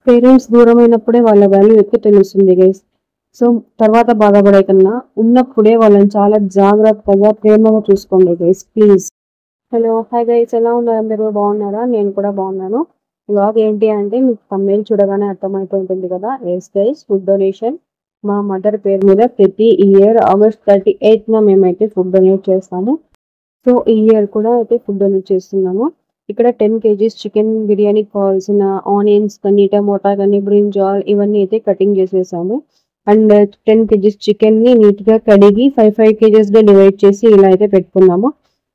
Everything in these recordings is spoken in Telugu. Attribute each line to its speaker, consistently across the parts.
Speaker 1: పేరెంట్స్ దూరమైనప్పుడే వాళ్ళ వాల్యూ ఎక్కువ తెలుస్తుంది గైస్. సో తర్వాత బాధపడే కన్నా ఉన్నప్పుడే వాళ్ళని చాలా జాగ్రత్తగా ప్రేమగా చూసుకోండి guys please. Hello hi guys, ఎలా ఉన్నారు అందరూ? బాగున్నారా? నేను కూడా బాగున్నాను. బ్లాగ్ ఏంటి అంటే మీకు తమిళ చూడగానే అర్థమైపోయి ఉంటుంది కదా. ఎస్ గైస్, ఫుడ్ డొనేషన్ మా మదర్ పేరు మీద ప్రతి ఇయర్ August 38న మేమైతే ఫుడ్ డొనేట్ చేస్తాము. సో ఈ ఇయర్ కూడా అయితే ఫుడ్ డొనేట్ చేస్తున్నాము. ఇక్కడ 10 kgs చికెన్ బిర్యానీకి కావాల్సిన ఆనియన్స్ కానీ, టమోటా కానీ, బ్రింజాల్ ఇవన్నీ అయితే కటింగ్ చేసేసాము. అండ్ 10 kgs చికెన్ ని నీట్ గా కడిగి 5 kgs గా డివైడ్ చేసి ఇలా అయితే పెట్టుకున్నాము.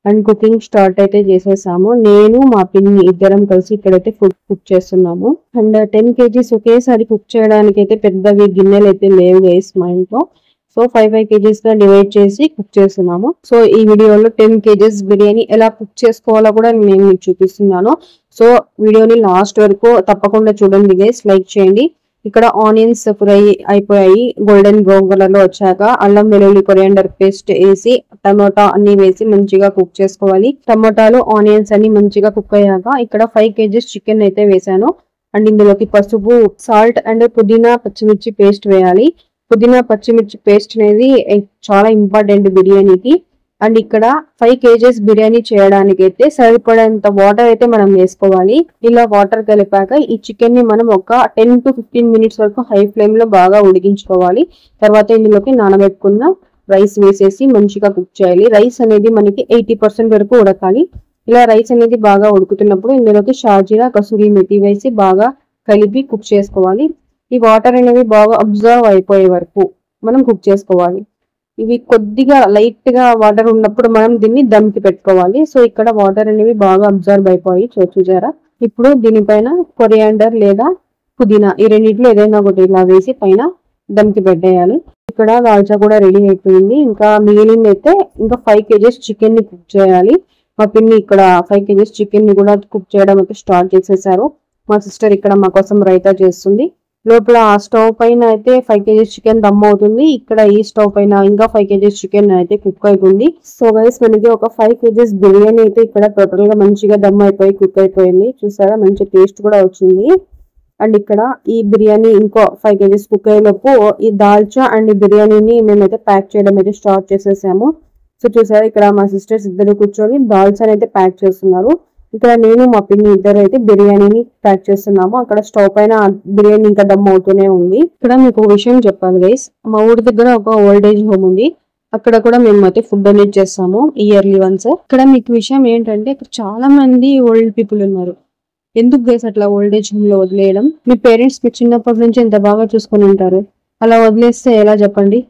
Speaker 1: అండ్ కుకింగ్ స్టార్ట్ అయితే చేసేసాము. నేను మా పిన్ని ఇద్దరం కలిసి ఇక్కడైతే ఫుడ్ కుక్ చేస్తున్నాము. అండ్ 10 kgs ఒకేసారి కుక్ చేయడానికి అయితే పెద్దవి గిన్నెలు అయితే లేవు గైస్ మా ఇంట్లో. సో 5 kgs గా డివైడ్ చేసి కుక్ చేస్తున్నాము. సో ఈ వీడియోలో 10 kgs బిర్యానీ ఎలా కుక్ చేసుకోవాలో కూడా నేను మీకు చూపిస్తున్నాను. సో వీడియోని లాస్ట్ వరకు తప్పకుండా చూడండి గైస్, లైక్ చేయండి. ఇక్కడ ఆనియన్స్ ఫ్రై అయిపోయాయి, గోల్డెన్ బ్రౌన్ కలర్ లో వచ్చాక అల్లం వెల్లుల్లి కొరియాండర్ పేస్ట్ వేసి టమోటా అన్ని వేసి మంచిగా కుక్ చేసుకోవాలి. టమోటాలు ఆనియన్స్ అన్ని మంచిగా కుక్ అయ్యాక ఇక్కడ 5 kgs చికెన్ అయితే వేసాను. అండ్ ఇందులోకి పసుపు, సాల్ట్ అండ్ పుదీనా పచ్చిమిర్చి పేస్ట్ వేయాలి. పుదీనా పచ్చిమిర్చి పేస్ట్ అనేది చాలా ఇంపార్టెంట్ బిర్యానీకి. అండ్ ఇక్కడ 5 kgs బిర్యానీ చేయడానికి అయితే సరిపడేంత వాటర్ అయితే మనం వేసుకోవాలి. ఇలా వాటర్ కలిపాక ఈ చికెన్ ని మనం ఒక 10 to 15 minutes వరకు హై ఫ్లేమ్ లో బాగా ఉడికించుకోవాలి. తర్వాత ఇందులోకి నానబెట్టుకున్న రైస్ వేసేసి మంచిగా కుక్ చేయాలి. రైస్ అనేది మనకి 80% వరకు ఉడకాలి. ఇలా రైస్ అనేది బాగా ఉడుకుతున్నప్పుడు ఇందులోకి షాజీరా, కసూరి మెతి వేసి బాగా కలిపి కుక్ చేసుకోవాలి. ఈ వాటర్ అనేవి బాగా అబ్జర్వ్ అయిపోయే వరకు మనం కుక్ చేసుకోవాలి. ఇవి కొద్దిగా లైట్ గా వాటర్ ఉన్నప్పుడు మనం దీన్ని దమ్కి పెట్టుకోవాలి. సో ఇక్కడ వాటర్ అనేవి బాగా అబ్జర్వ్ అయిపోయి చూసారా. ఇప్పుడు దీనిపైన కొరియాండర్ లేదా పుదీనా ఈ రెండింటిలో ఏదైనా ఒకటి ఇలా వేసి పైన దమ్కి పెట్టేయాలి. ఇక్కడ దాల్చా కూడా రెడీ అయిపోయింది. ఇంకా మిగిలింది అయితే ఇంకా 5 kgs చికెన్ ని కుక్ చేయాలి. మా పిన్ని ఇక్కడ 5 kgs చికెన్ ని కూడా కుక్ చేయడం అయితే స్టార్ట్ చేసేసారు. మా సిస్టర్ ఇక్కడ మా కోసం రైతా చేస్తుంది. లోపల ఆ స్టవ్ పైన అయితే 5 kgs చికెన్ దమ్ అవుతుంది. ఇక్కడ ఈ స్టవ్ పైన ఇంకా 5 kgs చికెన్ అయితే కుక్ అవుతుంది. సో గైస్ మనకి ఒక 5 kgs బిర్యానీ అయితే ఇక్కడ టోటల్ గా మంచిగా దమ్ అయిపోయి కుక్ అయిపోయింది. చూసారా, మంచి టేస్ట్ కూడా వచ్చింది. అండ్ ఇక్కడ ఈ బిర్యానీ ఇంకో 5 kgs కుక్ అయ్యేలోపు ఈ దాల్చా అండ్ ఈ బిర్యానీని మేమైతే ప్యాక్ చేయడం అయితే స్టార్ట్ చేసేసాము. సో చూసారా, ఇక్కడ మా సిస్టర్స్ ఇద్దరు కూర్చొని దాల్చాని అయితే ప్యాక్ చేస్తున్నారు. ఇక్కడ నేను మా పిన్ని ఇద్దరు అయితే బిర్యానీని ప్యాక్ చేస్తున్నాము. అక్కడ స్టవ్ పైన బిర్యానీ ఇంకా దమ్ అవుతూనే ఉంది. ఇక్కడ మీకు ఒక విషయం చెప్పాలి గైస్, మా ఊరి దగ్గర ఒక ఓల్డ్ ఏజ్ హోమ్ ఉంది. అక్కడ కూడా మేము అయితే ఫుడ్ డొనేట్ చేస్తాము ఇయర్లీ వన్స్. ఇక్కడ మీకు విషయం ఏంటంటే ఇక్కడ చాలా మంది ఓల్డ్ పీపుల్ ఉన్నారు. ఎందుకు గైస్ అట్లా ఓల్డ్ ఏజ్ హోమ్ లో వదిలేయడం? మీ పేరెంట్స్ మీ చిన్నప్పటి నుంచి ఎంత బాగా చూసుకొని ఉంటారు, అలా వదిలేస్తే ఎలా చెప్పండి?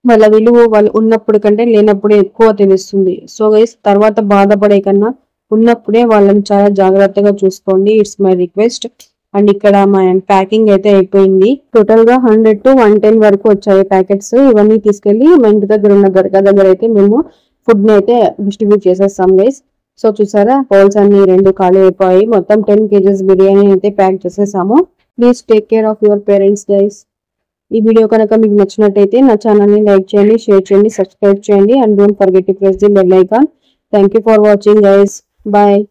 Speaker 1: వాళ్ళ విలువ వాళ్ళు ఉన్నప్పుడు కంటే లేనప్పుడే ఎక్కువ తెలుస్తుంది. సో గైస్ తర్వాత బాధపడే కన్నా ఉన్నప్పుడే వాళ్ళని చాలా జాగ్రత్తగా చూసుకోండి. It's my request. అండ్ ఇక్కడ మా ప్యాకింగ్ అయితే అయిపోయింది. టోటల్ గా 100 to 110 వరకు వచ్చాయి ప్యాకెట్స్. ఇవన్నీ తీసుకెళ్లి మా ఇంటి దగ్గర ఉన్న దర్గా దగ్గర అయితే మేము ఫుడ్ ని అయితే డిస్ట్రిబ్యూట్ చేసేస్తాం గైస్. సో చూసారా, హోల్స్ అన్ని 2 ఖాళీ అయిపోయి మొత్తం 10 kgs బిర్యానీ అయితే ప్యాక్ చేసేసాము. Please take care of your parents guys. ఈ వీడియో కనుక మీకు నచ్చినట్టయితే నా ఛానల్ ని లైక్ చేయండి, షేర్ చేయండి, సబ్స్క్రైబ్ చేయండి. And don't forget to press the bell icon. Thank you for watching guys. Bye.